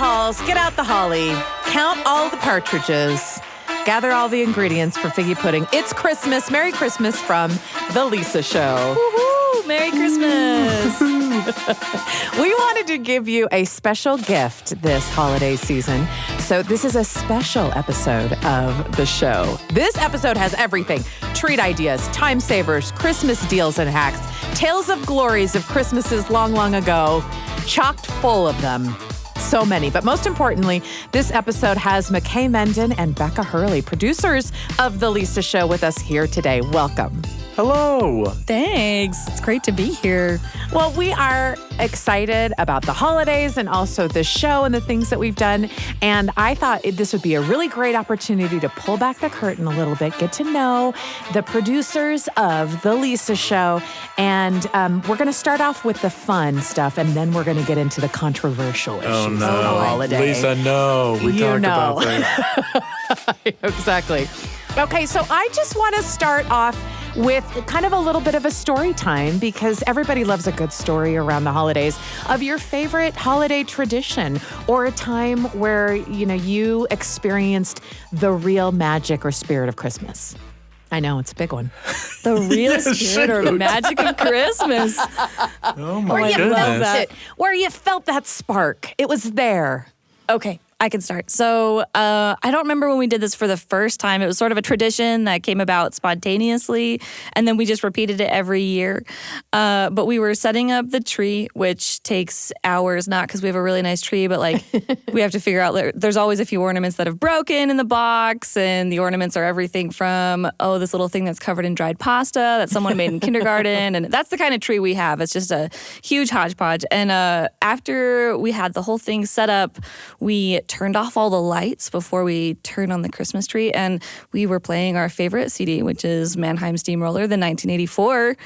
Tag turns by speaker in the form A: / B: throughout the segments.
A: halls, get out the holly, count all the partridges, gather all the ingredients for figgy pudding. It's Christmas. Merry Christmas from The Lisa Show.
B: Woohoo! Merry Christmas.
A: We wanted to give you a special gift this holiday season. So this is a special episode of the show. This episode has everything. Treat ideas, time savers, Christmas deals and hacks, tales of glories of Christmases long, long ago, chocked full of them. So many. But most importantly, this episode has McKay Menden and Becca Hurley, producers of The Lisa Show, with us here today. Welcome.
C: Hello.
B: Thanks. It's great to be here.
A: Well, we are excited about the holidays and also the show and the things that we've done. And I thought this would be a really great opportunity to pull back the curtain a little bit, get to know the producers of The Lisa Show. And we're going to start off with the fun stuff, and then we're going to get into the controversial issues
C: Oh, no.
A: of the holiday.
C: Lisa, no. We talked about that.
A: Exactly. Okay, so I just want to start off with kind of a little bit of a story time, because everybody loves a good story around the holidays of your favorite holiday tradition or a time where, you experienced the real magic or spirit of Christmas. I know, it's a big one.
B: The real spirit or magic of Christmas.
C: Oh, my
A: Where you
C: goodness.
A: felt it, where you felt that spark. It was there.
B: Okay, I can start. So I don't remember when we did this for the first time. It was sort of a tradition that came about spontaneously, and then we just repeated it every year. But we were setting up the tree, which takes hours, not because we have a really nice tree, but like we have to figure out, there's always a few ornaments that have broken in the box, and the ornaments are everything from, this little thing that's covered in dried pasta that someone made in kindergarten. And that's the kind of tree we have. It's just a huge hodgepodge. And after we had the whole thing set up, we turned off all the lights before we turned on the Christmas tree, and we were playing our favorite CD, which is Mannheim Steamroller, the 1984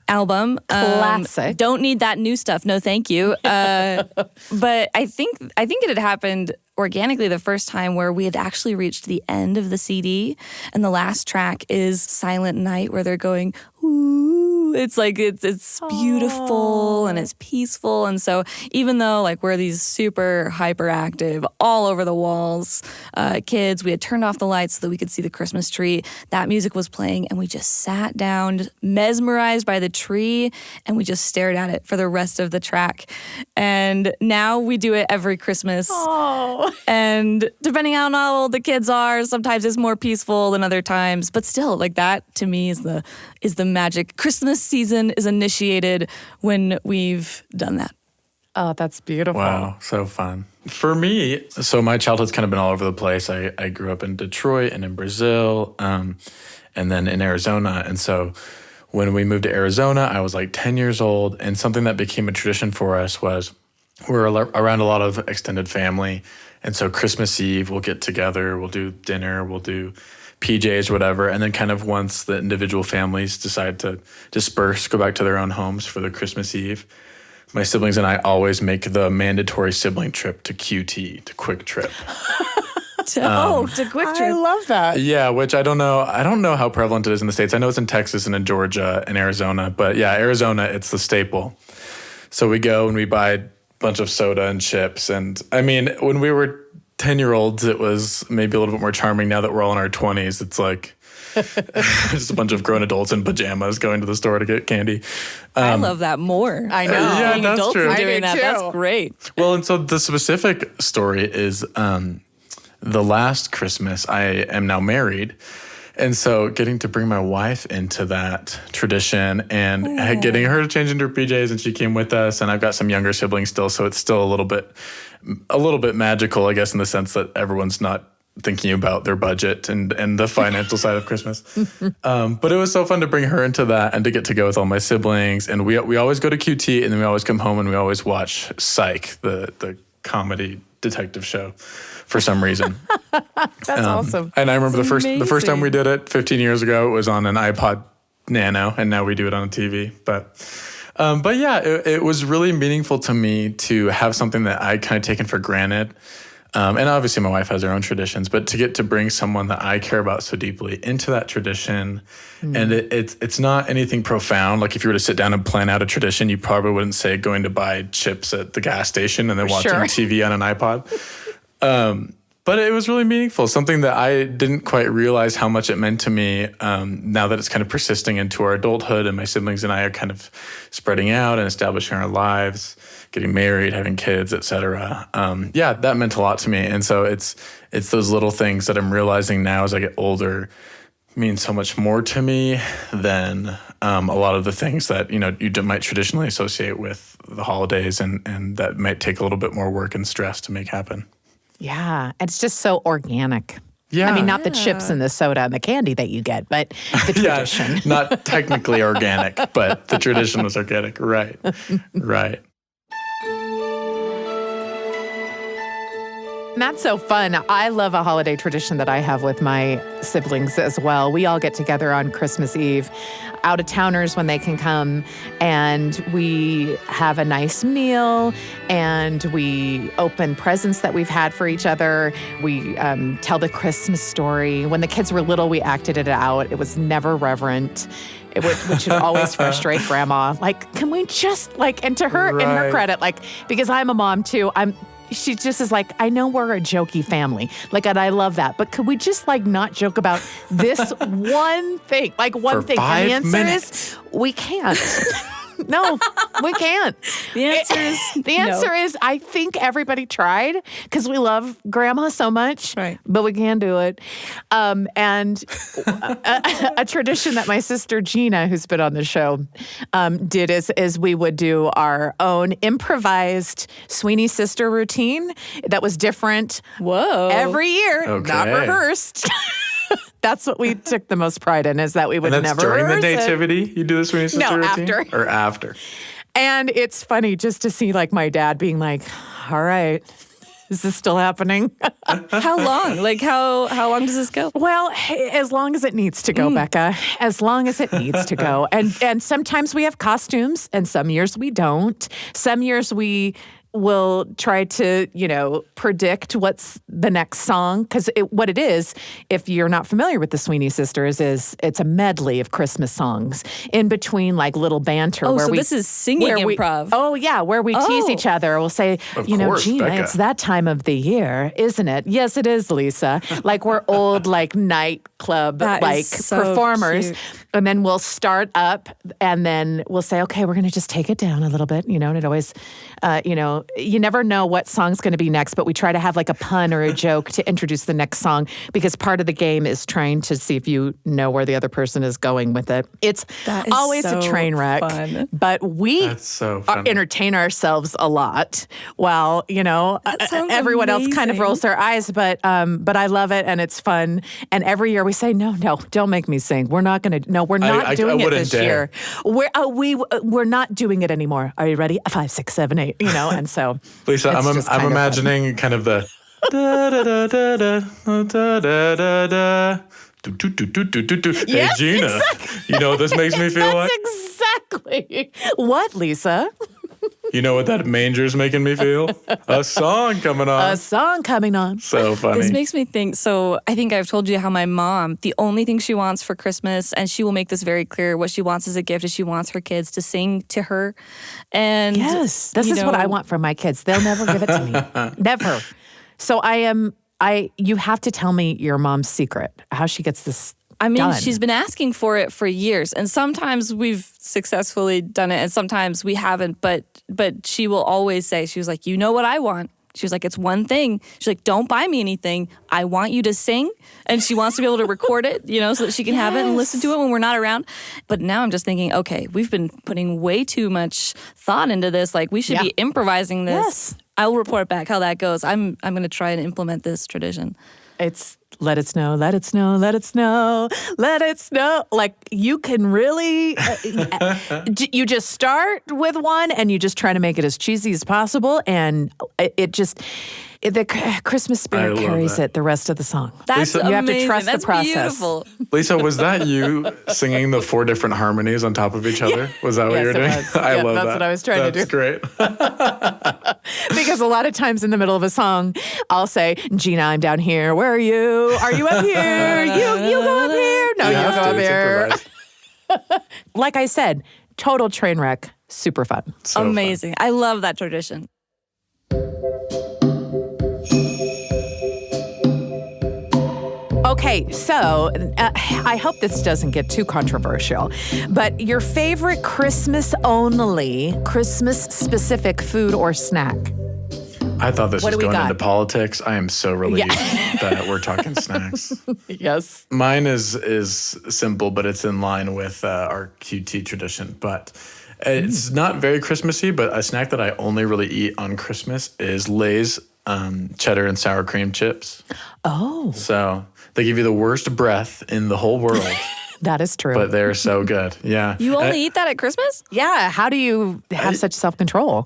B: album.
A: Classic.
B: Don't need that new stuff. No, thank you. But I think it had happened organically the first time where we had actually reached the end of the CD, and the last track is Silent Night, where they're going, ooh. It's like, it's beautiful and it's peaceful. And so even though like we're these super hyperactive, all over the walls kids, we had turned off the lights so that we could see the Christmas tree. That music was playing, and we just sat down, mesmerized by the tree, and we just stared at it for the rest of the track. And now we do it every Christmas.
A: Oh.
B: And depending on how old the kids are, sometimes it's more peaceful than other times. But still, like that to me is the magic. Christmas season is initiated when we've done that.
A: Oh, that's beautiful.
C: Wow, so fun. For me, so my childhood's kind of been all over the place. I grew up in Detroit and in Brazil, and then in Arizona. And so when we moved to Arizona, I was like 10 years old, and something that became a tradition for us was we're around a lot of extended family. And so Christmas Eve, we'll get together, we'll do dinner, we'll do PJs, whatever. And then kind of once the individual families decide to disperse, go back to their own homes for the Christmas Eve, my siblings and I always make the mandatory sibling trip to QT, to Quick Trip.
B: To Quick Trip.
A: I love that.
C: Yeah, which I don't know how prevalent it is in the States. I know it's in Texas and in Georgia and Arizona, but yeah, Arizona, it's the staple. So we go and we buy a bunch of soda and chips. And I mean, when we were 10-year-olds, it was maybe a little bit more charming. Now that we're all in our 20s, it's like just a bunch of grown adults in pajamas going to the store to get candy.
B: I love that more.
A: I know.
C: Yeah,
B: Being
C: that's
B: adults
C: true.
B: and
A: I
B: doing
A: do
B: that,
A: too.
B: that's great.
C: Well, and so the specific story is the last Christmas, I am now married. And so getting to bring my wife into that tradition and getting her to change into her PJs, and she came with us, and I've got some younger siblings still, so it's still a little bit magical, I guess, in the sense that everyone's not thinking about their budget and the financial side of Christmas. But it was so fun to bring her into that and to get to go with all my siblings. And we always go to QT, and then we always come home and we always watch Psych, the comedy detective show, for some reason.
A: That's awesome.
C: And I remember the first time we
B: amazing.
C: did it 15 years ago, it was on an iPod Nano, and now we do it on a TV. But yeah, it was really meaningful to me to have something that I kind of taken for granted And obviously my wife has her own traditions, but to get to bring someone that I care about so deeply into that tradition, and it's not anything profound. Like if you were to sit down and plan out a tradition, you probably wouldn't say going to buy chips at the gas station and then watching TV on an iPod. But it was really meaningful, something that I didn't quite realize how much it meant to me now that it's kind of persisting into our adulthood and my siblings and I are kind of spreading out and establishing our lives, getting married, having kids, et cetera. Yeah, that meant a lot to me. And so it's those little things that I'm realizing now as I get older mean so much more to me than a lot of the things that, you might traditionally associate with the holidays and that might take a little bit more work and stress to make happen.
A: Yeah, it's just so organic.
C: Yeah.
A: I mean, not the chips and the soda and the candy that you get, but the tradition.
C: Not technically organic, but the tradition was organic. Right. Right.
A: And that's so fun. I love a holiday tradition that I have with my siblings as well. We all get together on Christmas Eve, out-of-towners when they can come, and we have a nice meal, and we open presents that we've had for each other. We tell the Christmas story. When the kids were little, we acted it out. It was never reverent. Which would always frustrate Grandma. Like, can we just, and to her, in her credit, because I'm a mom too, she just is like, I know we're a jokey family. And I love that. But could we just not joke about this one thing? One
C: For
A: thing.
C: 5
A: And the answer
C: minutes.
A: is we can't. No, we can't.
B: The answer is
A: I think everybody tried because we love Grandma so much,
B: right?
A: But we can't do it. And a tradition that my sister Gina, who's been on the show, did is we would do our own improvised Sweeney Sister routine that was different.
B: Whoa!
A: Every year,
C: Okay.
A: not rehearsed. That's what we took the most pride in, is that we would
C: And that's
A: never
C: during the
A: rehearse it.
C: nativity? You do this when you sister routine?
A: After.
C: Or after?
A: And it's funny just to see my dad being like, all right, is this still happening?
B: How long? How long does this go?
A: Well, as long as it needs to go, Becca. As long as it needs to go. And sometimes we have costumes, and some years we don't. Some years we will try to, predict what's the next song. Because what it is, if you're not familiar with the Sweeney Sisters, is it's a medley of Christmas songs in between little banter.
B: Oh, so this is singing improv.
A: Where we tease each other. We'll say,
C: Of course,
A: Gina,
C: Becca.
A: it's that time of the year, isn't it? Yes, it is, Lisa. We're old, nightclub,
B: That is so
A: performers.
B: cute.
A: And then we'll start up, and then we'll say, okay, we're going to just take it down a little bit, and it always, you never know what song's going to be next, but we try to have a pun or a joke to introduce the next song, because part of the game is trying to see if you know where the other person is going with it. It's
B: That is
A: always
B: so
A: a train wreck,
B: fun.
A: but we
C: That's so funny.
A: entertain ourselves a lot while,
B: sounds
A: everyone else kind of
B: amazing.
A: rolls their eyes, but I love it, and it's fun. And every year we say, no, don't make me sing. We're not going to, no, we're not
C: I
A: doing it
C: wouldn't
A: this
C: dare.
A: year. We're not doing it anymore. Are you ready? 5, 6, 7, 8, and so.
C: Lisa,
A: it's just
C: I'm
A: kind of
C: imagining kind of the da da da da da da da da da. Do, do, do, do, do, do, do.
A: Yes,
C: Hey, Gina,
A: exactly.
C: you know what this makes me feel like?
A: That's exactly what, Lisa?
C: You know what that manger's making me feel? A song coming on.
A: A song coming on.
C: So funny.
B: This makes me think, so I think I've told you how my mom, the only thing she wants for Christmas, and she will make this very clear, what she wants as a gift is she wants her kids to sing to her. And
A: Yes, this is what I want from my kids. They'll never give it to me. Never. So you have to tell me your mom's secret, how she gets this done.
B: She's been asking for it for years, and sometimes we've successfully done it, and sometimes we haven't. But she will always say, she was like, you know what I want? She was like, it's one thing. She's like, don't buy me anything. I want you to sing. And she wants to be able to record it, so that she can have it and listen to it when we're not around. But now I'm just thinking, okay, we've been putting way too much thought into this. We should be improvising this.
A: Yes.
B: I will report back how that goes. I'm going to try and implement this tradition.
A: It's let it snow, let it snow, let it snow, let it snow. You can really, you just start with one and you just try to make it as cheesy as possible. And the Christmas spirit
C: love
A: carries
C: that.
A: it the rest of the song.
B: That's
C: Lisa,
B: amazing.
A: you have to trust
B: That's
A: the process.
B: beautiful.
C: Lisa, was that you singing the 4 different harmonies on top of each other? Was that what you were
A: Yes, it
C: doing?
A: was.
C: I
A: Yeah,
C: love
A: that's
C: that.
A: what I was trying to
C: That's
A: do.
C: great.
A: Because a lot of times in the middle of a song, I'll say, Gina, I'm down here. Where are you? Are you up here? You go up here. No, you
C: have
A: go
C: to.
A: up
C: It's
A: here.
C: improvised.
A: Like I said, total train wreck. Super fun.
C: So fun.
B: Amazing. I love that tradition.
A: Okay, so I hope this doesn't get too controversial, but your favorite Christmas-only, Christmas-specific food or snack?
C: I thought this
A: What
C: was
A: do we
C: going
A: got?
C: into politics. I am so relieved that we're talking snacks.
A: Yes.
C: Mine is simple, but it's in line with our QT tradition. But it's not very Christmassy, but a snack that I only really eat on Christmas is Lay's cheddar and sour cream chips.
A: Oh,
C: So they give you the worst breath in the whole world,
A: that is true.
C: but they're so good. Yeah.
B: You only eat that at Christmas?
A: Yeah, how do you have such self-control?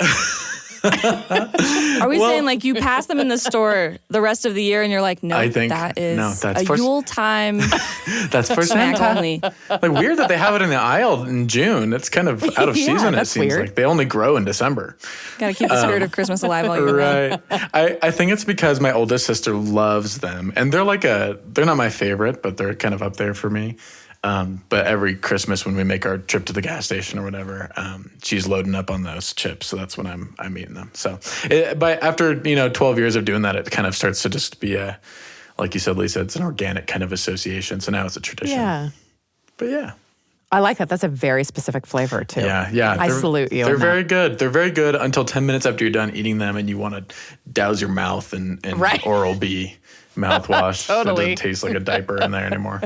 B: Are we saying like you pass them in the store the rest of the year and you're like, no,
C: I think-
B: that is
C: no, that's
B: a
C: for-
B: Yule time
C: That's for
B: snack
C: Santa.
B: only.
C: Like weird that they have it in the aisle in June. It's kind of out of
A: Yeah,
C: season, it
A: that's
C: seems
A: weird.
C: like. They only grow in December.
B: Got to keep the spirit of Christmas alive all year round.
C: Right. I think it's because my oldest sister loves them. And they're they're not my favorite, but they're kind of up there for me. But every Christmas when we make our trip to the gas station or whatever, she's loading up on those chips. So that's when I'm eating them. So but after, 12 years of doing that, it kind of starts to just be like you said, Lisa, it's an organic kind of association. So now it's a tradition.
A: Yeah.
C: But yeah.
A: I like that. That's a very specific flavor, too.
C: Yeah.
A: I salute you
C: They're
A: on that.
C: very good. They're very good until 10 minutes after you're done eating them and you want to douse your mouth in
A: Right.
C: Oral-B mouthwash.
A: Totally.
C: So it doesn't taste like a diaper in there anymore.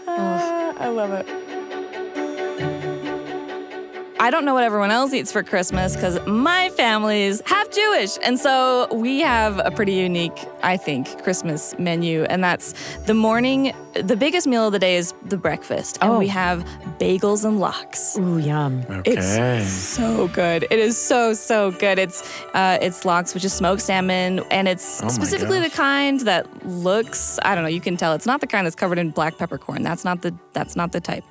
A: I love it.
B: I don't know what everyone else eats for Christmas because my family's half Jewish. And so we have a pretty unique, I think, Christmas menu. And that's the morning, the biggest meal of the day is the breakfast. And we have bagels and lox.
A: Ooh, yum.
C: Okay.
B: It's so good. It is so good. It's lox, which is smoked salmon, and it's
C: my
B: specifically the
C: gosh.
B: kind that looks, I don't know, you can tell it's not the kind that's covered in black peppercorn. That's not the type.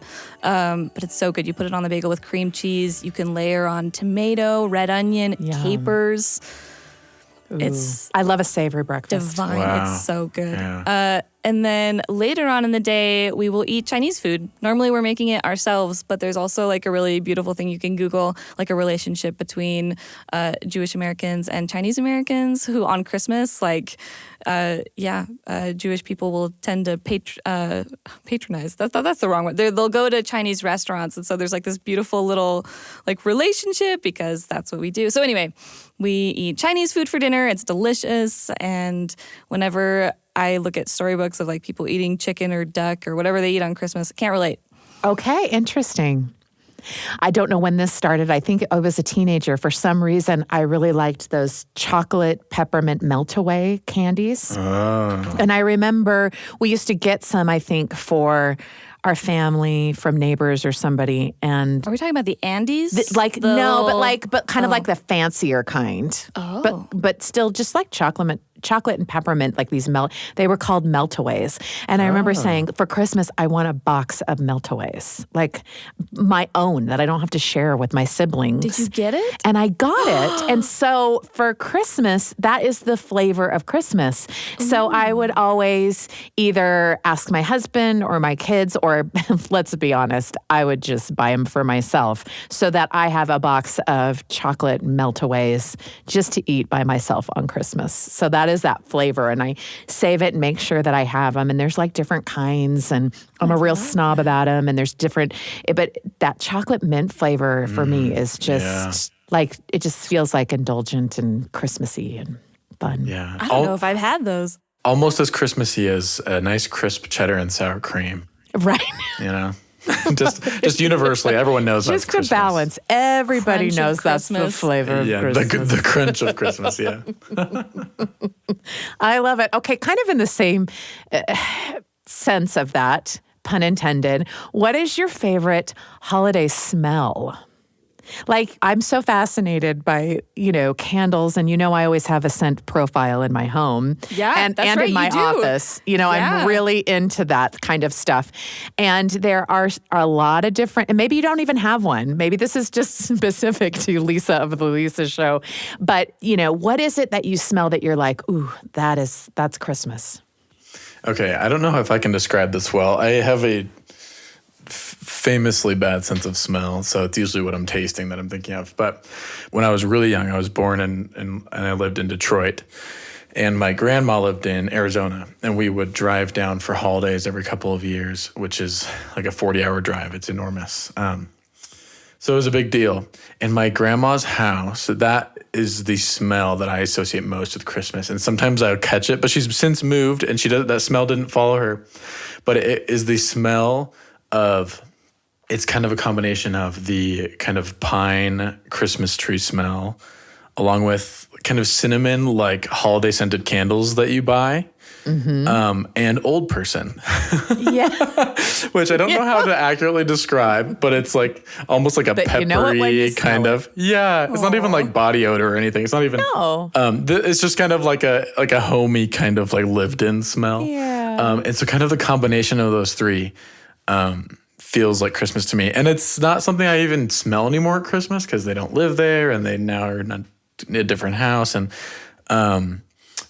B: But it's so good. You put it on the bagel with cream cheese. You can layer on tomato, red onion,
A: Yum.
B: capers.
A: I love a savory breakfast.
B: Divine.
C: Wow.
B: It's so good.
C: Yeah.
B: And then later on in the day, we will eat Chinese food. Normally we're making it ourselves, but there's also like a really beautiful thing you can Google, like a relationship between Jewish Americans and Chinese Americans who on Christmas, Jewish people will tend to patronize. That's the wrong word. They'll go to Chinese restaurants. And so there's like this beautiful little like relationship because that's what we do. So anyway, we eat Chinese food for dinner. It's delicious. And whenever I look at storybooks of like people eating chicken or duck or whatever they eat on Christmas, I can't relate.
A: Okay, interesting. I don't know when this started. I think I was a teenager. For some reason, I really liked those chocolate peppermint melt-away candies.
C: Oh.
A: And I remember we used to get some, I think, for our family from neighbors or somebody. And
B: Are we talking about the Andes?
A: but kind of like the fancier kind.
B: Oh.
A: But still just like chocolate and peppermint, like these they were called melt-aways. And I remember saying, for Christmas, I want a box of melt-aways, like my own that I don't have to share with my siblings.
B: Did you get it?
A: And I got it. And so for Christmas, that is the flavor of Christmas. So I would always either ask my husband or my kids, or let's be honest, I would just buy them for myself so that I have a box of chocolate melt-aways just to eat by myself on Christmas. So that is that flavor. And I save it and make sure that I have them. And there's like different kinds. And I'm a real snob about them. And there's different, but that chocolate mint flavor for me is just like, it just feels like indulgent and Christmassy and fun.
C: Yeah.
B: I don't know if I've had those.
C: Almost as Christmassy as a nice crisp cheddar and sour cream,
A: Right.
C: just universally, everyone knows that's
A: Just to
C: Christmas.
A: balance. Everybody
B: Crunch of
A: knows that's the
B: Christmas.
A: flavor of
C: Yeah,
A: Christmas.
C: the crunch of Christmas, yeah.
A: I love it. Okay, kind of in the same sense of that, pun intended. What is your favorite holiday smell? Like, I'm so fascinated by, candles, and I always have a scent profile in my home.
B: Yeah,
A: and
B: that's right,
A: in my
B: you do.
A: office.
B: Yeah.
A: I'm really into that kind of stuff. And there are a lot of different, and maybe you don't even have one. Maybe this is just specific to Lisa of the Lisa Show. But, what is it that you smell that you're like, ooh, that's Christmas?
C: Okay, I don't know if I can describe this well. I have a famously bad sense of smell, so it's usually what I'm tasting that I'm thinking of. But when I was really young, I was born and I lived in Detroit, and my grandma lived in Arizona, and we would drive down for holidays every couple of years, which is like a 40-hour drive. It's enormous. So it was a big deal. And my grandma's house, that is the smell that I associate most with Christmas. And sometimes I'll catch it, but she's since moved, and that smell didn't follow her. But it is the smell of, it's kind of a combination of the kind of pine Christmas tree smell, along with kind of cinnamon, like holiday scented candles that you buy, and old person.
A: Yeah.
C: Which I don't know how to accurately describe, but it's like almost like a
A: But
C: peppery
A: you know it when you smell
C: kind of. Yeah, it's not even like body odor or anything. It's not even.
A: No.
C: It's just kind of like a homey kind of like lived in smell.
A: Yeah.
C: And so kind of the combination of those three feels like Christmas to me. And it's not something I even smell anymore at Christmas because they don't live there and they now are in a different house. And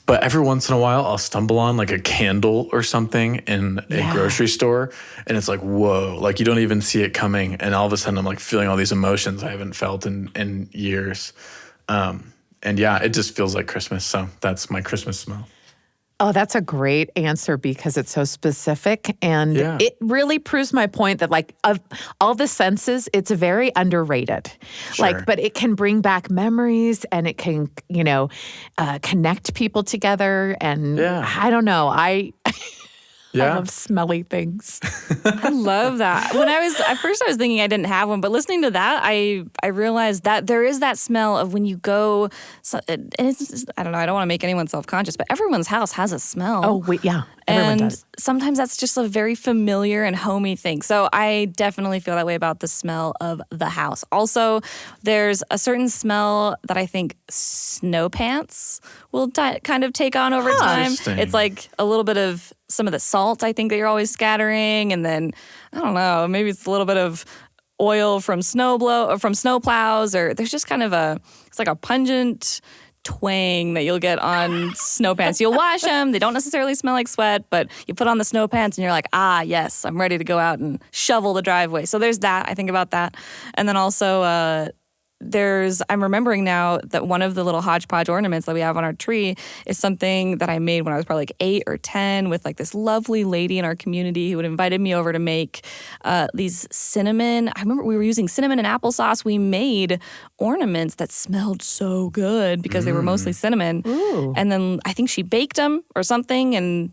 C: but every once in a while I'll stumble on like a candle or something in a grocery store, and it's like, whoa, like you don't even see it coming. And all of a sudden I'm like feeling all these emotions I haven't felt in years. And yeah, it just feels like Christmas. So that's my Christmas smell.
A: Oh, that's a great answer because it's so specific. And it really proves my point that, like, of all the senses, it's very underrated.
C: Sure.
A: Like, but it can bring back memories and it can, connect people together. And I don't know. I love smelly things.
B: I love that. At first I was thinking I didn't have one, but listening to that, I realized that there is that smell of when you go, and it's, I don't know, I don't want to make anyone self-conscious, but everyone's house has a smell.
A: Oh, yeah. Everyone does.
B: Sometimes that's just a very familiar and homey thing. So I definitely feel that way about the smell of the house. Also, there's a certain smell that I think snow pants will kind of take on over time. It's like a little bit of some of the salt, I think, that you're always scattering. And then, I don't know, maybe it's a little bit of oil from snow plows, or there's just kind of it's like a pungent twang that you'll get on snow pants. You'll wash them. They don't necessarily smell like sweat, but you put on the snow pants and you're like, yes, I'm ready to go out and shovel the driveway. So there's that. I think about that. And then also I'm remembering now that one of the little hodgepodge ornaments that we have on our tree is something that I made when I was probably like 8 or 10 with like this lovely lady in our community who had invited me over to make these cinnamon. I remember we were using cinnamon and applesauce. We made ornaments that smelled so good because they were mostly cinnamon. Ooh. And then I think she baked them or something, and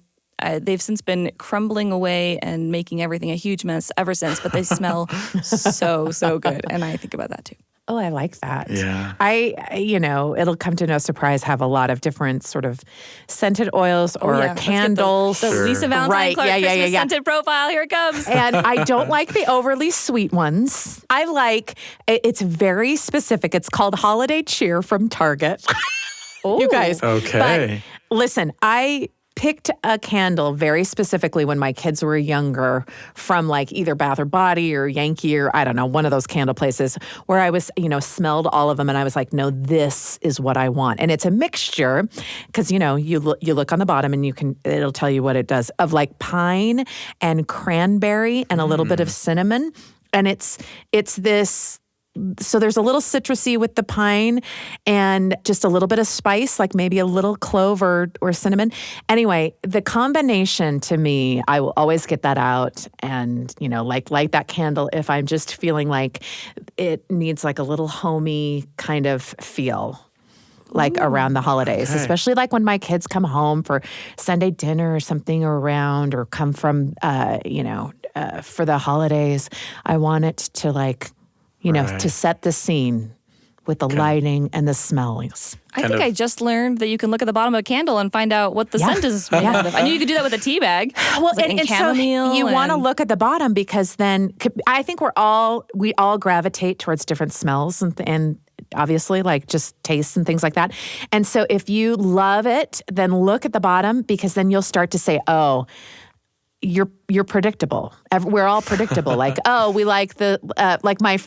B: they've since been crumbling away and making everything a huge mess ever since, but they smell so good. And I think about that too.
A: Oh, I like that.
C: Yeah.
A: It'll come to no surprise, have a lot of different sort of scented oils or candles.
B: The Lisa Valentine Clark Christmas scented profile. Here it comes.
A: And I don't like the overly sweet ones. I like, it's very specific. It's called Holiday Cheer from Target. You guys.
C: Okay.
A: But listen, I picked a candle very specifically when my kids were younger from like either Bath or Body or Yankee or I don't know, one of those candle places where I was, smelled all of them and I was like, no, this is what I want. And it's a mixture because, you look on the bottom and it'll tell you what it does of like pine and cranberry and a little bit of cinnamon. And it's this. So there's a little citrusy with the pine and just a little bit of spice, like maybe a little clove or cinnamon. Anyway, the combination to me, I will always get that out and, light that candle if I'm just feeling like it needs like a little homey kind of feel. Like around the holidays, especially like when my kids come home for Sunday dinner or something around or come from, for the holidays. I want it to like, to set the scene with the lighting and the smells.
B: I think I just learned that you can look at the bottom of a candle and find out what the scent is made out of. I knew you could do that with a tea bag.
A: Well, and chamomile. So you want to look at the bottom because then I think we all gravitate towards different smells and obviously like just tastes and things like that. And so if you love it, then look at the bottom because then you'll start to say, oh, you're predictable. We're all predictable. Like, oh, we like like my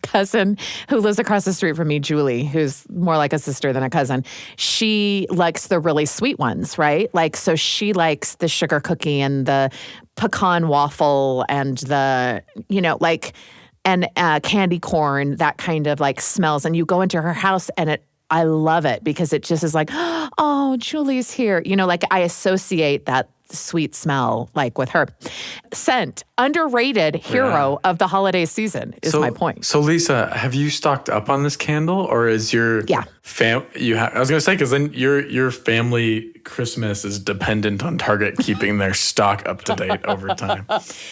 A: cousin who lives across the street from me, Julie, who's more like a sister than a cousin. She likes the really sweet ones, right? Like, so she likes the sugar cookie and the pecan waffle and the, and candy corn, that kind of like smells. And you go into her house and I love it because it just is like, oh, Julie's here. Like I associate that sweet smell like with her. Scent, underrated hero of the holiday season is my point.
C: So Lisa, have you stocked up on this candle or is your I was going to say, because then your family Christmas is dependent on Target keeping their stock up to date over time.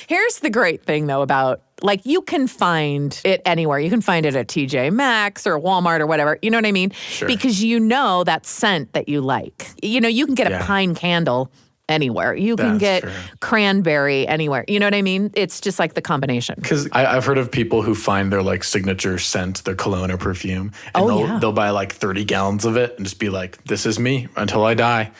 A: Here's the great thing though about like you can find it anywhere. You can find it at TJ Maxx or Walmart or whatever. You know what I mean?
C: Sure.
A: Because that scent that you like. You can get a pine candle anywhere. You can get cranberry anywhere. You know what I mean? It's just like the combination.
C: Because I've heard of people who find their like signature scent, their cologne or perfume, and they'll buy like 30 gallons of it and just be like, this is me until I die.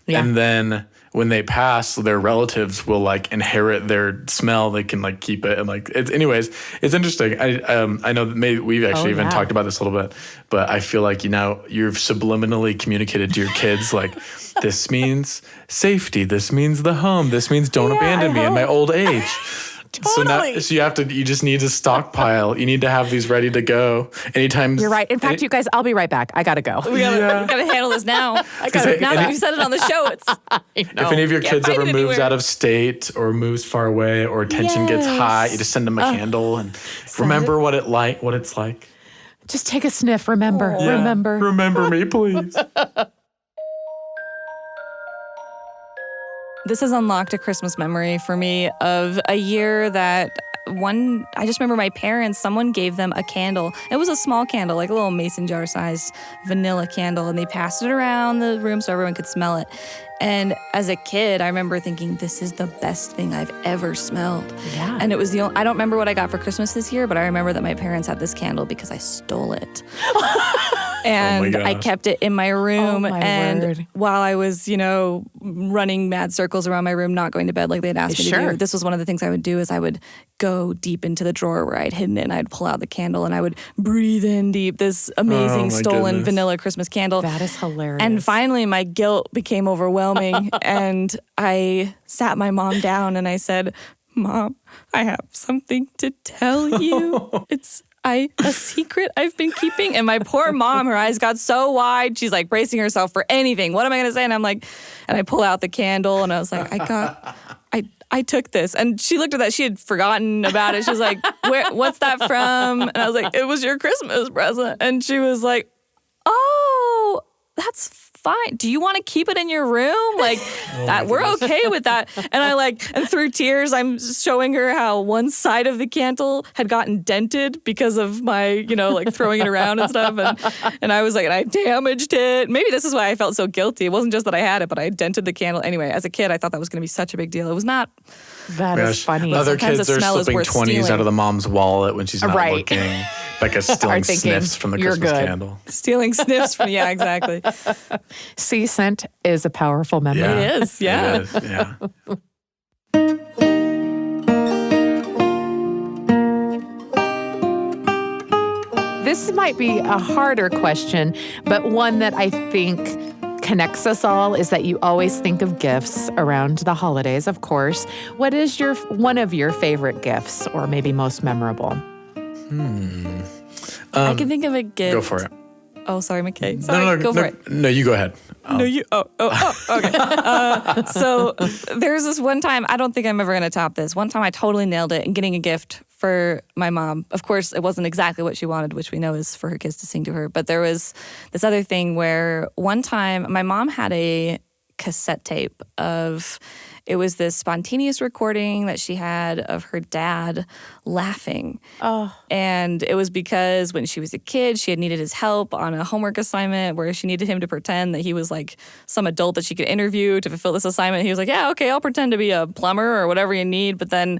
C: Yeah. And then when they pass, their relatives will like inherit their smell. They can like keep it and like it's. Anyways, it's interesting. I know that maybe we've actually even talked about this a little bit, but I feel like you've subliminally communicated to your kids like this means safety. This means the home. This means don't abandon me in my old age.
A: Totally.
C: So you just need to stockpile. You need to have these ready to go anytime.
A: You're right. In fact, you guys, I'll be right back. I gotta go.
B: We gotta handle this now. Now that we've said it on the show,
C: if any of your kids ever moves out of state or moves far away or tension gets high, you just send them a candle and remember what it's like.
A: Just take a sniff. Remember.
C: Remember me, please.
B: This has unlocked a Christmas memory for me of a year that I just remember my parents, someone gave them a candle. It was a small candle, like a little mason jar sized vanilla candle, and they passed it around the room so everyone could smell it. And as a kid, I remember thinking, this is the best thing I've ever smelled.
A: Yeah.
B: And it was I don't remember what I got for Christmas this year, but I remember that my parents had this candle because I stole it. And I kept it in my room.
A: Word.
B: While I was, running mad circles around my room, not going to bed like they'd asked me to do, this was one of the things I would do is I would go deep into the drawer where I'd hidden it and I'd pull out the candle and I would breathe in deep this amazing stolen vanilla Christmas candle.
A: That is hilarious.
B: And finally my guilt became overwhelming and I sat my mom down and I said, Mom, I have something to tell you. It's a secret I've been keeping. And my poor mom, her eyes got so wide. She's like bracing herself for anything. What am I going to say? And I'm like, and I pull out the candle and I was like, I took this. And she looked at that. She had forgotten about it. She was like, what's that from? And I was like, it was your Christmas present. And she was like, oh, that's fine. Do you want to keep it in your room? Like we're okay with that. And through tears, I'm showing her how one side of the candle had gotten dented because of my, throwing it around and stuff. And I was like, and I damaged it. Maybe this is why I felt so guilty. It wasn't just that I had it, but I dented the candle. Anyway, as a kid, I thought that was going to be such a big deal. It was not.
A: That is funny.
C: Other kids are slipping 20s out of the mom's wallet when she's not looking. Becca's stealing sniffs from the Christmas candle.
B: Stealing sniffs from, yeah, exactly.
A: See, scent is a powerful memory.
C: Yeah.
B: It is, yeah.
C: It is, yeah.
A: This might be a harder question, but one that I think connects us all is that you always think of gifts around the holidays, of course. What is one of your favorite gifts or maybe most memorable?
B: I can think of a gift.
C: Go for it.
B: Oh, sorry, McKay. Sorry, go for it.
C: No, you go ahead.
B: No, you. Okay. So there's this one time, I don't think I'm ever going to top this. One time I totally nailed it in getting a gift for my mom. Of course, it wasn't exactly what she wanted, which we know is for her kids to sing to her. But there was this other thing where one time my mom had a cassette tape of, it was this spontaneous recording that she had of her dad laughing.
A: Oh.
B: And it was because when she was a kid, she had needed his help on a homework assignment where she needed him to pretend that he was like some adult that she could interview to fulfill this assignment. He was like, yeah, okay, I'll pretend to be a plumber or whatever you need. But then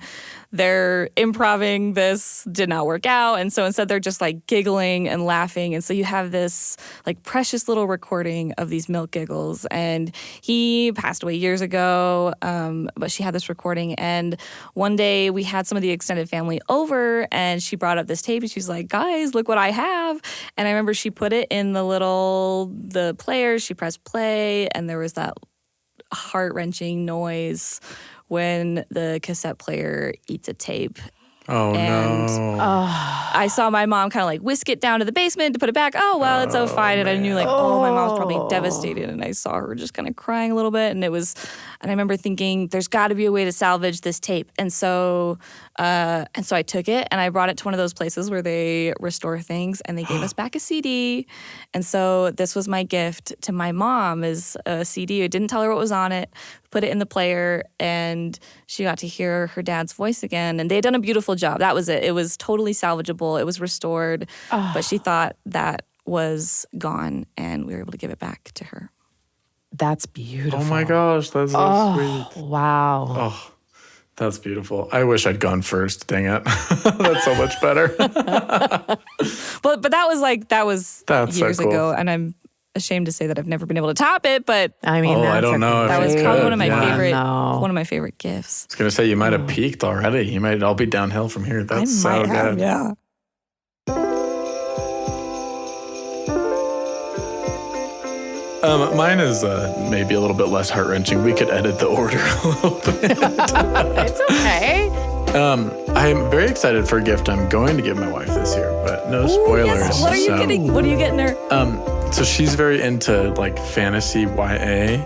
B: they're improving this, did not work out. And so instead they're just like giggling and laughing. And so you have this like precious little recording of these milk giggles. And he passed away years ago, but she had this recording. And one day we had some of the extended family over and she brought up this tape and she's like, guys, look what I have. And I remember she put it in the player, she pressed play, and there was that heart-wrenching noise when the cassette player eats a tape.
C: Oh,
B: and
C: no.
B: I saw my mom kind of like whisk it down to the basement to put it back. Oh, well, it's so fine. And I knew like, my mom's probably devastated. And I saw her just kind of crying a little bit. And I remember thinking, there's got to be a way to salvage this tape. And so I took it and I brought it to one of those places where they restore things and they gave us back a CD. And so this was my gift to my mom, is a CD. I didn't tell her what was on it, put it in the player, and she got to hear her dad's voice again. And they had done a beautiful job. That was it. It was totally salvageable. It was restored. But she thought that was gone and we were able to give it back to her.
A: That's beautiful.
C: Oh my gosh, that's so sweet.
A: Wow.
C: Oh, that's beautiful. I wish I'd gone first. Dang it. That's so much better.
B: But that was
C: That's so
B: years
C: cool.
B: ago, and I'm ashamed to say that I've never been able to top it. But
A: I mean,
C: I don't know if
B: that was
C: you
B: probably
C: could.
B: one of my
C: Yeah.
B: favorite
A: No.
B: one of my favorite gifts.
C: I was going to say, you might have peaked already. You might all be downhill from here. That's so good.
B: Yeah.
C: Mine is maybe a little bit less heart-wrenching. We could edit the order a little bit.
A: It's okay.
C: I'm very excited for a gift I'm going to give my wife this year, but no spoilers.
B: Yes. What are you getting? What are you getting her?
C: So she's very into like fantasy YA,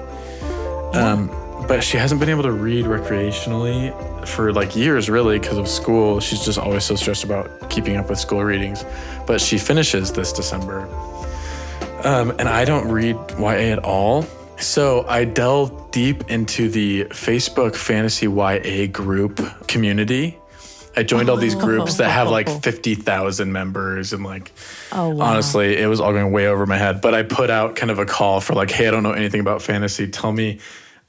C: but she hasn't been able to read recreationally for like years, really, because of school. She's just always so stressed about keeping up with school readings. But she finishes this December. And I don't read YA at all. So I delved deep into the Facebook fantasy YA group community. I joined all these groups that have like 50,000 members and like, honestly, it was all going way over my head. But I put out kind of a call for like, hey, I don't know anything about fantasy. Tell me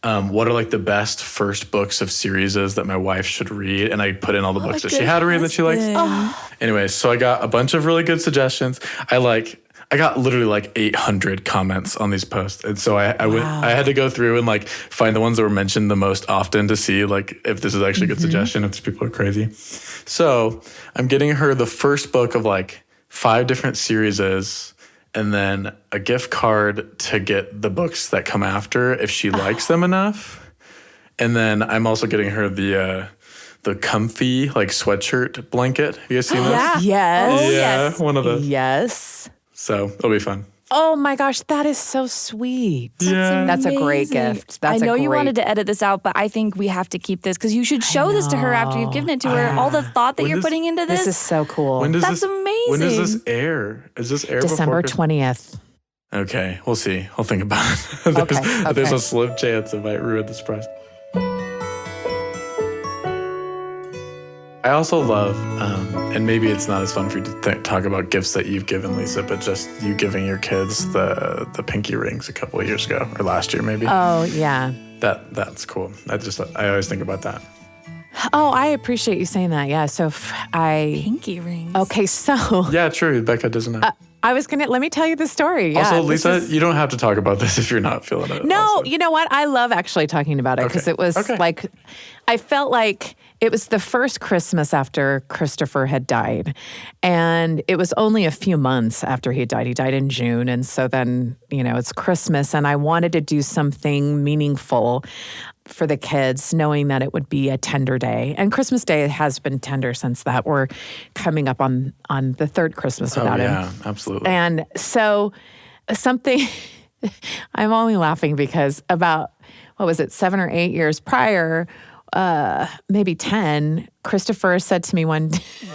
C: what are like the best first books of series that my wife should read. And I put in all the books that she had to read that she likes. Anyway, so I got a bunch of really good suggestions. I got literally like 800 comments on these posts. And so I had to go through and like find the ones that were mentioned the most often to see like if this is actually a good suggestion, if these people are crazy. So I'm getting her the first book of like 5 different series and then a gift card to get the books that come after if she likes them enough. And then I'm also getting her the comfy like sweatshirt blanket. Have you guys seen this?
B: Yeah.
A: Yes.
B: Oh,
C: Yeah,
B: yes.
C: one of the.
A: Yes.
C: So it'll be fun.
A: Oh my gosh, that is so sweet.
C: Yeah.
A: That's a great
B: Amazing.
A: gift. That's
B: I know you
A: great-
B: wanted to edit this out, but I think we have to keep this because you should show this to her after you've given it to her. All the thought that
C: When
B: you're
C: does-
B: putting into this.
A: This is so cool.
C: When does
B: That's
C: this,
B: amazing.
C: When does this air? Is this air
A: December
C: before
A: 20th.
C: Okay, we'll see. I'll think about it. There's
A: okay.
C: a slim chance it might ruin the surprise. I also love, and maybe it's not as fun for you to talk about gifts that you've given, Lisa, but just you giving your kids the pinky rings a couple of years ago, or last year maybe.
A: Oh, yeah.
C: That's cool. I always think about that.
A: Oh, I appreciate you saying that. Yeah. So
B: Pinky rings.
A: okay, so
C: Yeah, true. Becca doesn't know.
A: let me tell you the story. Yeah,
C: Also,
A: this
C: Lisa,
A: is-
C: you don't have to talk about this if you're not feeling it.
A: No,
C: also.
A: you know what? I love actually talking about it because
C: Okay.
A: it was
C: Okay.
A: like, I felt like it was the first Christmas after Christopher had died. And it was only a few months after he died. He died in June. And so then, it's Christmas. And I wanted to do something meaningful for the kids, knowing that it would be a tender day. And Christmas Day has been tender since that. We're coming up on the third Christmas without him.
C: Yeah, absolutely.
A: And so something, I'm only laughing because about, 7 or 8 years prior, maybe 10, Christopher said to me one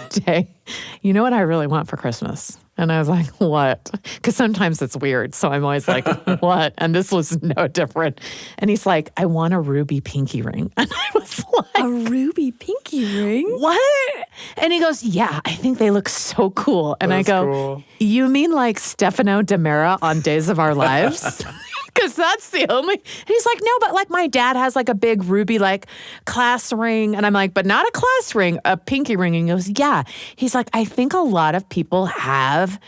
A: day, you know what I really want for Christmas? And I was like, what? Because sometimes it's weird. So I'm always like, what? And this was no different. And he's like, I want a ruby pinky ring. And I was like,
B: A ruby pinky ring?
A: what? And he goes, yeah, I think they look so cool. And I go,
C: cool.
A: You mean like Stefano DiMera on Days of Our Lives? Because that's the only. And he's like, no, but like my dad has like a big ruby like class ring. And I'm like, but not a class ring, a pinky ring. And he goes, yeah. He's like, I think a lot of people have.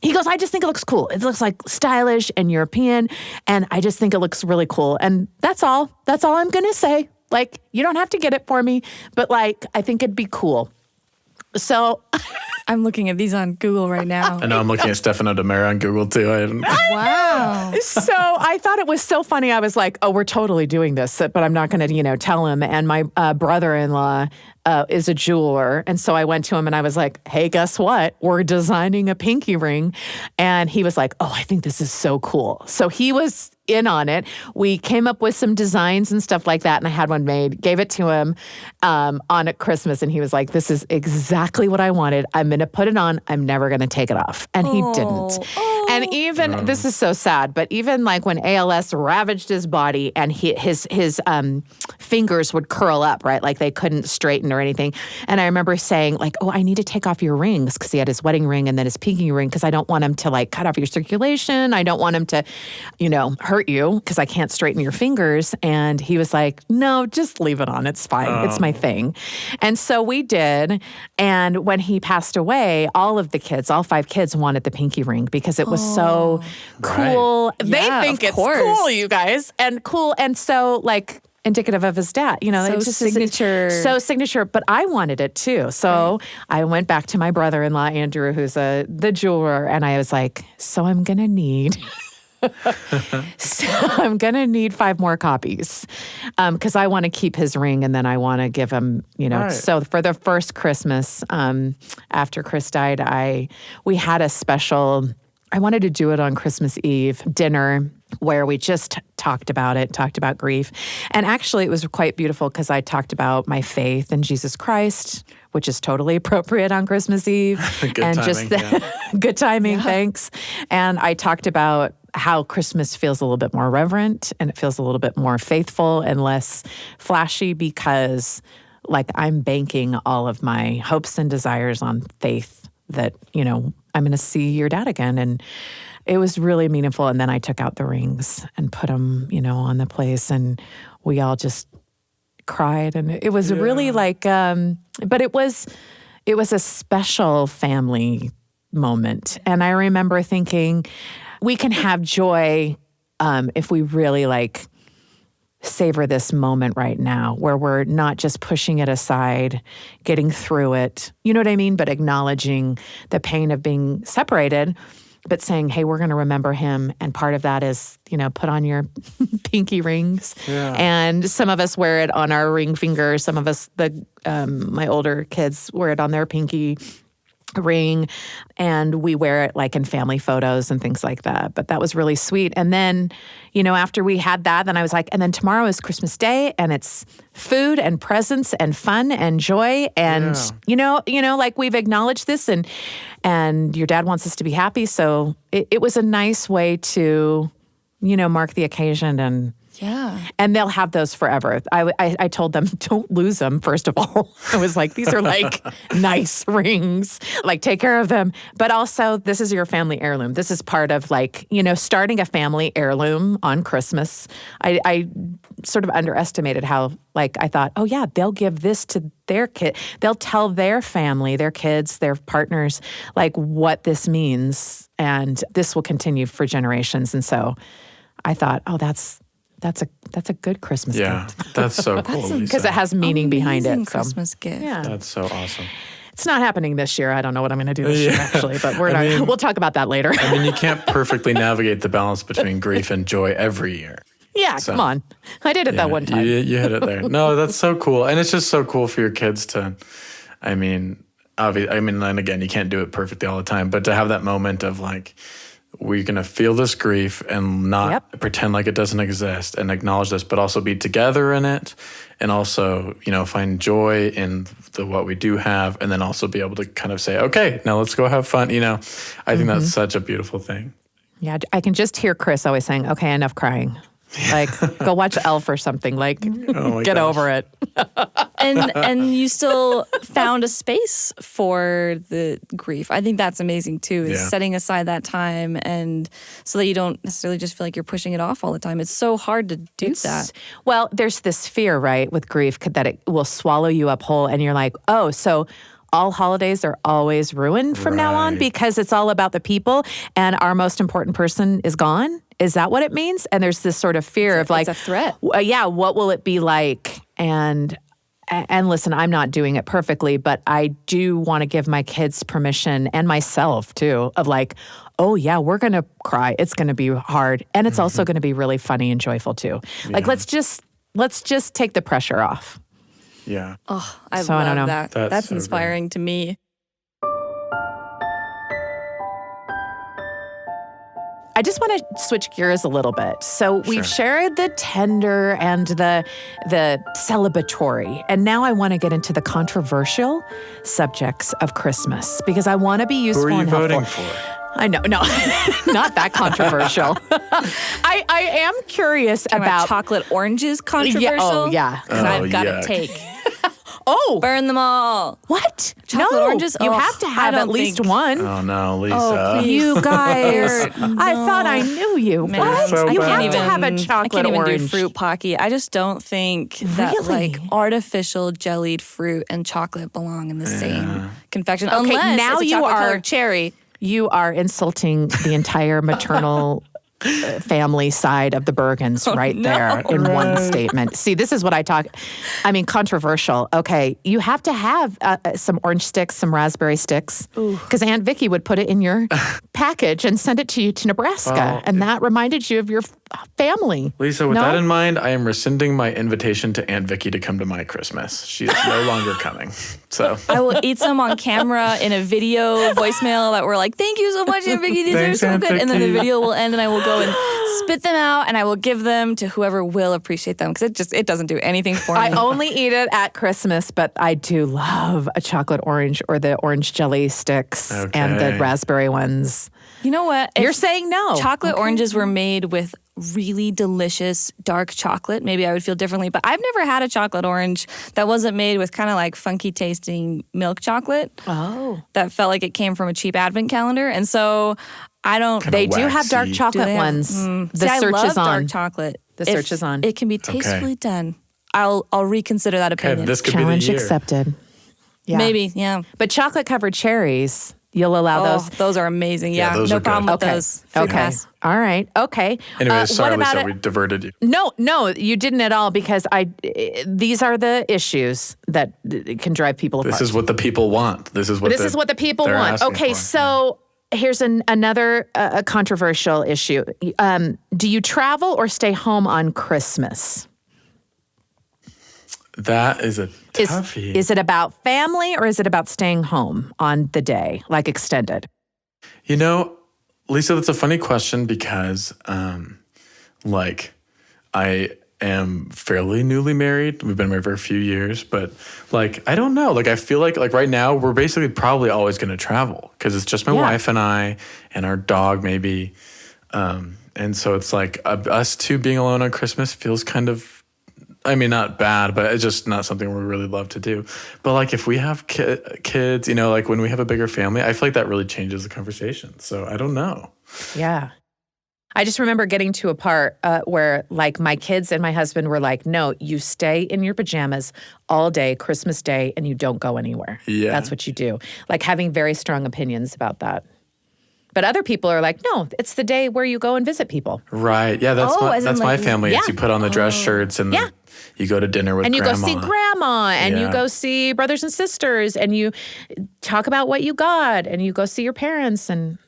A: He goes, I just think it looks cool. It looks like stylish and European. And I just think it looks really cool. And that's all. That's all I'm going to say. Like, you don't have to get it for me, but like, I think it'd be cool. So
B: I'm looking at these on Google right now.
C: I know I'm looking at Stefano DiMera on Google too.
B: Wow.
A: So I thought it was so funny. I was like, oh, we're totally doing this, but I'm not going to, tell him. And my brother-in-law is a jeweler. And so I went to him and I was like, hey, guess what? We're designing a pinky ring. And he was like, oh, I think this is so cool. So he was in on it. We came up with some designs and stuff like that. And I had one made, gave it to him on at Christmas. And he was like, this is exactly what I wanted. I'm going to put it on. I'm never going to take it off. And he didn't. And even, this is so sad, but even like when ALS ravaged his body and his fingers would curl up, right? Like they couldn't straighten or anything. And I remember saying like, oh, I need to take off your rings because he had his wedding ring and then his pinky ring because I don't want him to like cut off your circulation. I don't want him to, hurt you because I can't straighten your fingers. And he was like, no, just leave it on. It's fine. It's my thing. And so we did. And when he passed away, all 5 kids wanted the pinky ring because it was so cool.
B: Right.
A: They
B: Yeah,
A: think
B: of
A: it's
B: course.
A: cool, you guys. And cool. And so like indicative of his dad,
B: So
A: it's just
B: signature.
A: So signature, but I wanted it too. So I went back to my brother-in-law, Andrew, who's the jeweler. And I was like, so I'm going to need... So I'm going to need 5 more copies because I want to keep his ring and then I want to give him,
C: Right.
A: So for the first Christmas after Chris died, we had a special, I wanted to do it on Christmas Eve dinner where we just talked about grief. And actually it was quite beautiful because I talked about my faith in Jesus Christ, which is totally appropriate on Christmas Eve.
C: Good
A: and
C: timing,
A: just
C: yeah.
A: Good timing, thanks. And I talked about how Christmas feels a little bit more reverent and it feels a little bit more faithful and less flashy because like I'm banking all of my hopes and desires on faith that, I'm going to see your dad again. And it was really meaningful. And then I took out the rings and put them, on the place and we all just cried. And it was really like, but it was a special family moment. And I remember thinking, we can have joy if we really like savor this moment right now where we're not just pushing it aside, getting through it, you know what I mean? But acknowledging the pain of being separated, but saying, hey, we're going to remember him. And part of that is, put on your pinky rings.
C: Yeah.
A: And some of us wear it on our ring finger. Some of us, my older kids wear it on their pinky ring, and we wear it like in family photos and things like that. But that was really sweet. And then, after we had that, then I was like, and then tomorrow is Christmas Day and it's food and presents and fun and joy. And, like we've acknowledged this and your dad wants us to be happy. So it was a nice way to, mark the occasion and they'll have those forever. I told them, don't lose them, first of all. I was like, these are like nice rings. Like, take care of them. But also, this is your family heirloom. This is part of like, starting a family heirloom on Christmas. I sort of underestimated how, like, I thought, oh yeah, they'll give this to their kid. They'll tell their family, their kids, their partners, like what this means. And this will continue for generations. And so I thought, oh, that's a good Christmas gift.
C: That's so cool.
A: Because it has meaning behind it. So.
B: Christmas gift.
A: Yeah.
C: That's so awesome.
A: It's not happening this year. I don't know what I'm going to do this year, actually, but we'll talk about that later.
C: I mean, you can't perfectly navigate the balance between grief and joy every year.
A: Yeah,
C: So,
A: come on. I did it that one time.
C: You hit it there. No, that's so cool. And it's just so cool for your kids to, and again, you can't do it perfectly all the time, but to have that moment of like, we're going to feel this grief and not pretend like it doesn't exist and acknowledge this, but also be together in it and also, find joy in what we do have and then also be able to kind of say, okay, now let's go have fun. I think that's such a beautiful thing.
A: Yeah, I can just hear Chris always saying, okay, enough crying. Like, go watch Elf or something. Like, get over it.
B: And you still found a space for the grief. I think that's amazing too, is setting aside that time and so that you don't necessarily just feel like you're pushing it off all the time. It's so hard to do that.
A: Well, there's this fear, right, with grief that it will swallow you up whole and you're like, oh, so all holidays are always ruined from now on because it's all about the people and our most important person is gone? Is that what it means? And there's this sort of fear of like,
B: it's a threat.
A: What will it be like? And listen, I'm not doing it perfectly, but I do want to give my kids permission and myself too of like, oh yeah, we're going to cry. It's going to be hard. And it's also going to be really funny and joyful too. Like, let's just take the pressure off.
C: Yeah.
B: Oh, I love that. That's so inspiring to me.
A: I just want to switch gears a little bit. So we've shared the tender and the celebratory, and now I want to get into the controversial subjects of Christmas because I want to be useful and helpful. Who are you voting for? I know, no, not that controversial. I am curious about
B: chocolate oranges controversial.
A: Yeah.
B: Because I've got a take. Burn them all.
A: What?
B: Chocolate oranges?
A: You have to have at least one.
C: Oh, no, Lisa.
B: Oh,
A: you guys. I thought I knew you.
B: Man,
A: what?
C: So
A: you
C: bad.
A: have to have a chocolate
B: I can't
A: orange.
B: even do fruit pocky. I just don't think that like artificial jellied fruit and chocolate belong in the same confection.
A: Okay,
B: unless
A: now
B: it's a
A: you
B: chocolate-colored cherry.
A: You are insulting the entire maternal family side of the Bergens there in one statement. See, this is what controversial. Okay, you have to have some orange sticks, some raspberry sticks, because Aunt Vicky would put it in your package and send it to you to Nebraska, and that reminded you of your family.
C: Lisa, with that in mind, I am rescinding my invitation to Aunt Vicky to come to my Christmas. She is no longer coming. So
B: I will eat some on camera in a video voicemail that we're like, thank you so much, Aunt Vicky. These are so good. And then the video will end and I will go and spit them out and I will give them to whoever will appreciate them because it doesn't do anything for me.
A: I only eat it at Christmas, but I do love a chocolate orange or the orange jelly sticks and the raspberry ones.
B: You know what?
A: You're saying no.
B: Chocolate oranges were made with really delicious dark chocolate. Maybe I would feel differently, but I've never had a chocolate orange that wasn't made with kind of like funky tasting milk chocolate.
A: Oh.
B: That felt like it came from a cheap advent calendar. And so I don't...
A: They do have dark chocolate ones. The search is on.
B: dark chocolate.
A: The search is on.
B: It can be tastefully done. I'll reconsider that opinion.
C: This could
A: Challenge
C: be the year.
A: accepted. Yeah.
B: Maybe, yeah.
A: But chocolate covered cherries, you'll allow those?
B: Those are amazing. Yeah,
C: those
B: no
C: are
B: problem
C: good.
B: with those.
A: Okay. All right. Okay.
C: Anyway, sorry,
A: what about
C: Lisa, we diverted you.
A: No, you didn't at all because these are the issues that can drive people apart.
C: This is what the people want. This is what
A: the people want. Okay,
C: for.
A: so here's another controversial issue. Do you travel or stay home on Christmas?
C: That is a toughie.
A: Is it about family or is it about staying home on the day, like extended?
C: You know, Lisa, that's a funny question because, I am fairly newly married. We've been married for a few years, but, I don't know. I feel like right now we're basically probably always going to travel because it's just my wife and I and our dog maybe. And so it's us two being alone on Christmas feels kind of, not bad, but it's just not something we really love to do. But if we have kids, when we have a bigger family, I feel like that really changes the conversation. So I don't know.
A: Yeah. I just remember getting to a part where my kids and my husband were like, no, you stay in your pajamas all day, Christmas Day, and you don't go anywhere.
C: Yeah.
A: That's what you do. Having very strong opinions about that. But other people are like, no, it's the day where you go and visit people.
C: Right. Yeah, that's my family.
A: Yeah.
C: It's you put on the dress shirts and you go to dinner with
A: grandma. And you
C: grandma.
A: go see grandma and you go see brothers and sisters and you talk about what you got and you go see your parents. And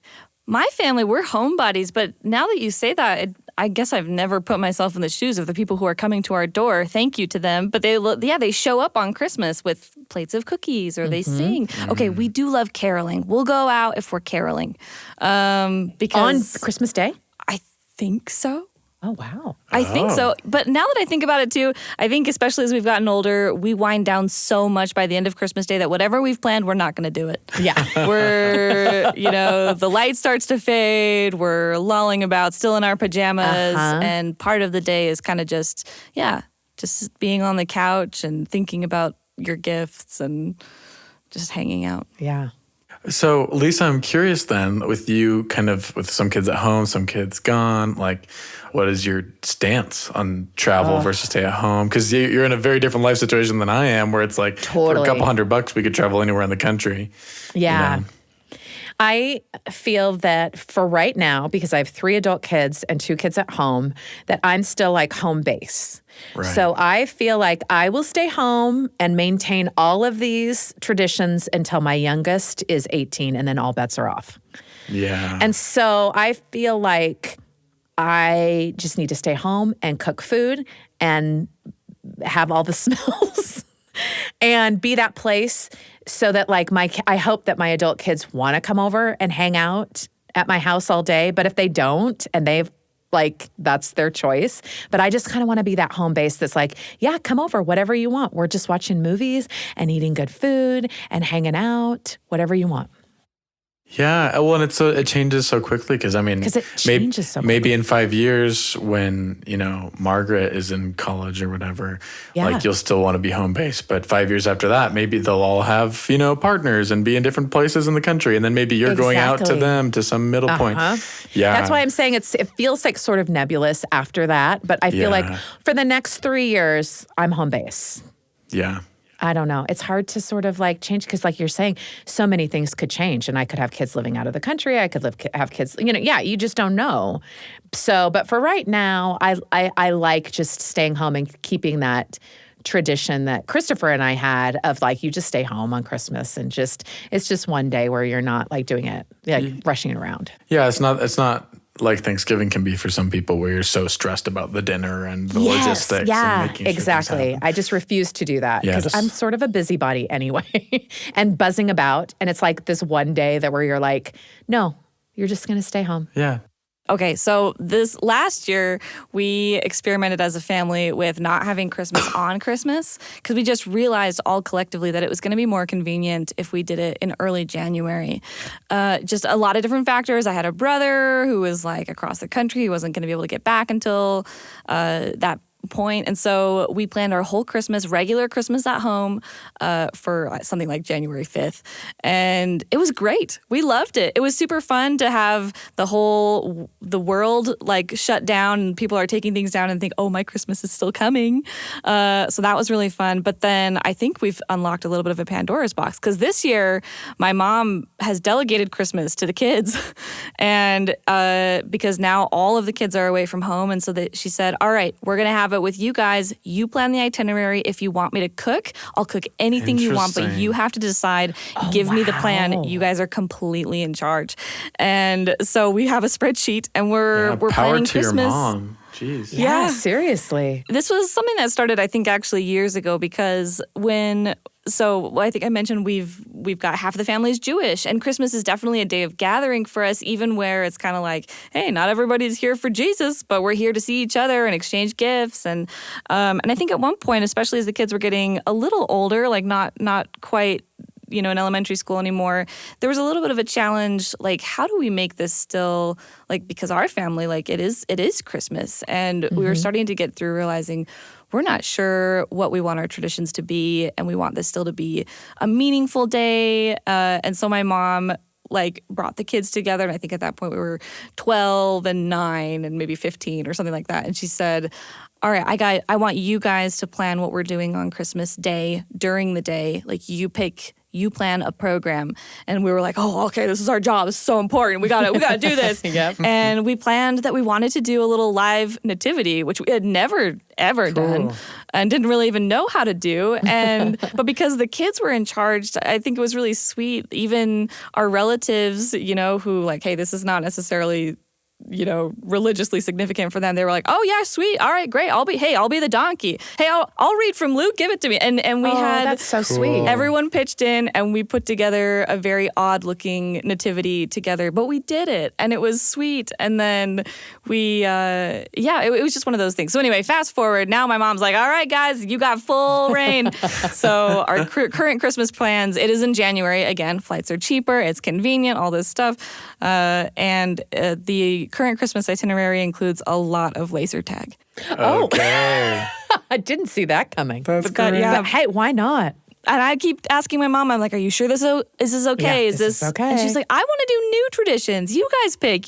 B: my family, we're homebodies, but now that you say that, I guess I've never put myself in the shoes of the people who are coming to our door. Thank you to them. But they show up on Christmas with plates of cookies or they sing. Okay, we do love caroling. We'll go out if we're caroling. Because
A: On Christmas Day?
B: I think so.
A: Oh, wow.
B: I think so. But now that I think about it too, I think especially as we've gotten older, we wind down so much by the end of Christmas Day that whatever we've planned, we're not going to do it.
A: Yeah.
B: We're, the light starts to fade. We're lolling about, still in our pajamas. And part of the day is kind of just being on the couch and thinking about your gifts and just hanging out.
A: Yeah.
C: So, Lisa, I'm curious then, with you kind of with some kids at home, some kids gone, like, what is your stance on travel versus stay at home? Because you're in a very different life situation than I am, where it's like, for a couple $100, we could travel anywhere in the country.
A: Yeah. I feel that for right now, because I have 3 adult kids and 2 kids at home, that I'm still like home base.
C: Right.
A: So I feel like I will stay home and maintain all of these traditions until my youngest is 18, and then all bets are off.
C: Yeah.
A: And so I feel like I just need to stay home and cook food and have all the smells and be that place so that like I hope that my adult kids want to come over and hang out at my house all day. But if they don't and they've that's their choice. But I just kind of want to be that home base that's like, yeah, come over, whatever you want. We're just watching movies and eating good food and hanging out, whatever you want.
C: Yeah, well, and it changes so quickly because
A: it changes so
C: maybe in 5 years when Margaret is in college or whatever, like you'll still want to be home base. But 5 years after that, maybe they'll all have partners and be in different places in the country, and then maybe you're going out to them to some middle point. Yeah,
A: that's why I'm saying it feels like sort of nebulous after that. But I feel like for the next 3 years, I'm home base.
C: Yeah.
A: I don't know. It's hard to sort of change because like you're saying, so many things could change and I could have kids living out of the country. I could have kids, you just don't know. So, but for right now, I like just staying home and keeping that tradition that Christopher and I had of you just stay home on Christmas and it's just one day where you're not doing it, rushing around.
C: Yeah, it's not like Thanksgiving can be for some people where you're so stressed about the dinner and the logistics.
A: Yeah,
C: and making sure
A: exactly. I just refuse to do that because I'm sort of a busybody anyway and buzzing about. And it's like this one day where you're like, no, you're just going to stay home.
C: Yeah.
B: Okay, so this last year, we experimented as a family with not having Christmas on Christmas because we just realized all collectively that it was going to be more convenient if we did it in early January. Just a lot of different factors. I had a brother who was across the country. He wasn't going to be able to get back until that point. And so we planned our whole Christmas, regular Christmas at home for something like January 5th. And it was great. We loved it. It was super fun to have the world shut down and people are taking things down and think, oh, my Christmas is still coming. So that was really fun. But then I think we've unlocked a little bit of a Pandora's box because this year my mom has delegated Christmas to the kids. And because now all of the kids are away from home. And so she said, all right, we're going to have it with you guys. You plan the itinerary. If you want me to cook, I'll cook anything you want, but you have to decide. Give me the plan. You guys are completely in charge. And so we have a spreadsheet and we're planning Christmas.
C: Power to your mom. Jeez.
A: Yeah, seriously.
B: This was something that started, I think, actually years ago because I think I mentioned we've got half the family is Jewish, and Christmas is definitely a day of gathering for us, even where it's kind of like, hey, not everybody's here for Jesus, but we're here to see each other and exchange gifts. And I think at one point, especially as the kids were getting a little older, not quite in elementary school anymore, there was a little bit of a challenge, how do we make this still, because our family, it is Christmas. And we were starting to get through realizing we're not sure what we want our traditions to be, and we want this still to be a meaningful day. And so my mom brought the kids together, and I think at that point we were 12 and 9 and maybe 15 or something like that. And she said, all right, I want you guys to plan what we're doing on Christmas Day during the day. You plan a program. And we were like, oh, okay, this is our job. It's so important. We gotta do this.
A: Yep.
B: And we planned that we wanted to do a little live nativity, which we had never, ever done and didn't really even know how to do. But because the kids were in charge, I think it was really sweet. Even our relatives, who hey, this is not necessarily religiously significant for them. They were like, "Oh yeah, sweet, all right, great. I'll be the donkey. Hey, I'll read from Luke. Give it to me." And we had
A: that's so sweet.
B: Everyone pitched in, and we put together a very odd looking nativity together, but we did it, and it was sweet. And then we, it was just one of those things. So anyway, fast forward. Now my mom's like, "All right, guys, you got full reign." So our current Christmas plans. It is in January again. Flights are cheaper. It's convenient. All this stuff, and the current Christmas itinerary includes a lot of laser tag.
C: Okay.
A: I didn't see that coming.
C: That's
B: But,
C: great.
B: yeah.
A: But hey, why not?
B: And I keep asking my mom, I'm like, "Are you sure this is okay?
A: Yeah,
B: is
A: this is okay."
B: And she's like, "I want to do new traditions. You guys pick.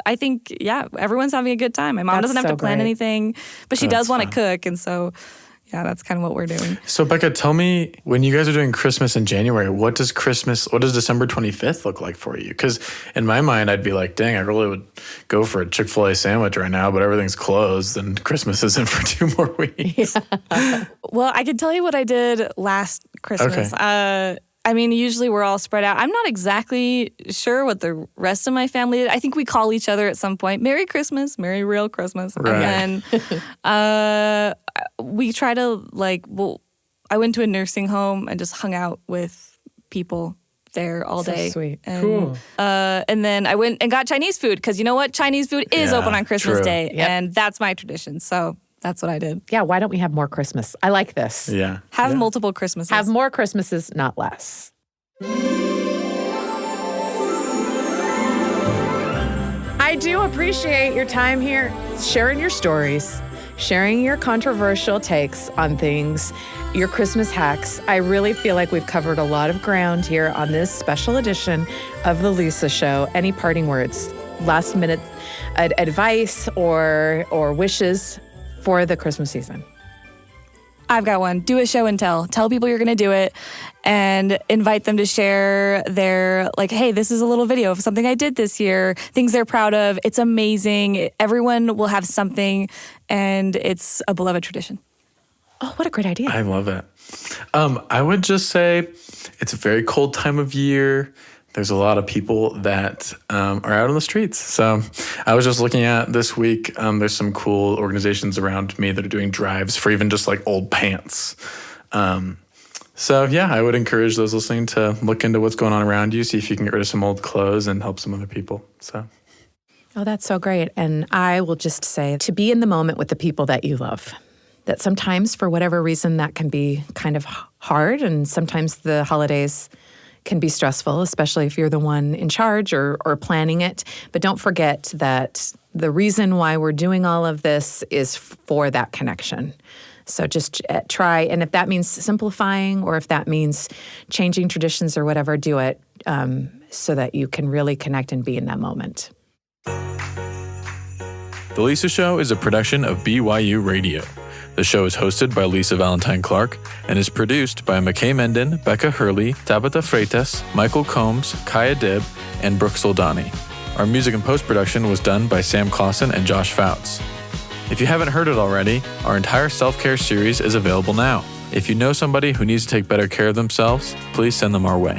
B: I think, everyone's having a good time. My mom
A: That's
B: doesn't have
A: so
B: to plan
A: great.
B: anything, but she
C: That's
B: does want to
C: fun.
B: cook. And so, that's kind of what we're doing."
C: So Becca, tell me, when you guys are doing Christmas in January, what does December 25th look like for you? Because in my mind, I'd be like, dang, I really would go for a Chick-fil-A sandwich right now, but everything's closed and Christmas isn't for 2 more weeks.
B: Well, I can tell you what I did last Christmas.
C: Okay.
B: Usually we're all spread out. I'm not exactly sure what the rest of my family did. I think we call each other at some point, "Merry Christmas, Merry Real Christmas."
C: Right.
B: And then we try to I went to a nursing home and just hung out with people there all
A: So
B: day.
A: sweet.
B: And,
A: Cool.
B: And then I went and got Chinese food because you know what? Chinese food is
C: Yeah,
B: open on Christmas
C: true.
B: Day.
A: Yep.
B: And that's my tradition. So that's what I did.
A: Yeah, why don't we have more Christmas? I like this.
C: Yeah.
B: Have multiple Christmases.
A: Have more Christmases, not less. I do appreciate your time here, sharing your stories, sharing your controversial takes on things, your Christmas hacks. I really feel like we've covered a lot of ground here on this special edition of The Lisa Show. Any parting words, last minute advice or wishes for the Christmas season?
B: I've got one. Do a show and tell. Tell people you're going to do it and invite them to share their, hey, this is a little video of something I did this year, things they're proud of. It's amazing. Everyone will have something, and it's a beloved tradition.
A: Oh, what a great idea.
C: I love it. I would just say it's a very cold time of year. There's a lot of people that are out on the streets. So I was just looking at this week, there's some cool organizations around me that are doing drives for even just old pants. I would encourage those listening to look into what's going on around you, see if you can get rid of some old clothes and help some other people. So.
A: Oh, that's so great. And I will just say to be in the moment with the people that you love. That sometimes, for whatever reason, that can be kind of hard. And sometimes the holidays can be stressful, especially if you're the one in charge or planning it. But don't forget that the reason why we're doing all of this is for that connection. So just try, and if that means simplifying or if that means changing traditions or whatever, do it so that you can really connect and be in that moment.
C: The Lisa Show is a production of BYU Radio. The show is hosted by Lisa Valentine Clark and is produced by McKay Menden, Becca Hurley, Tabitha Freitas, Michael Combs, Kaya Dibb, and Brooke Soldani. Our music and post-production was done by Sam Clausen and Josh Fouts. If you haven't heard it already, our entire self-care series is available now. If you know somebody who needs to take better care of themselves, please send them our way.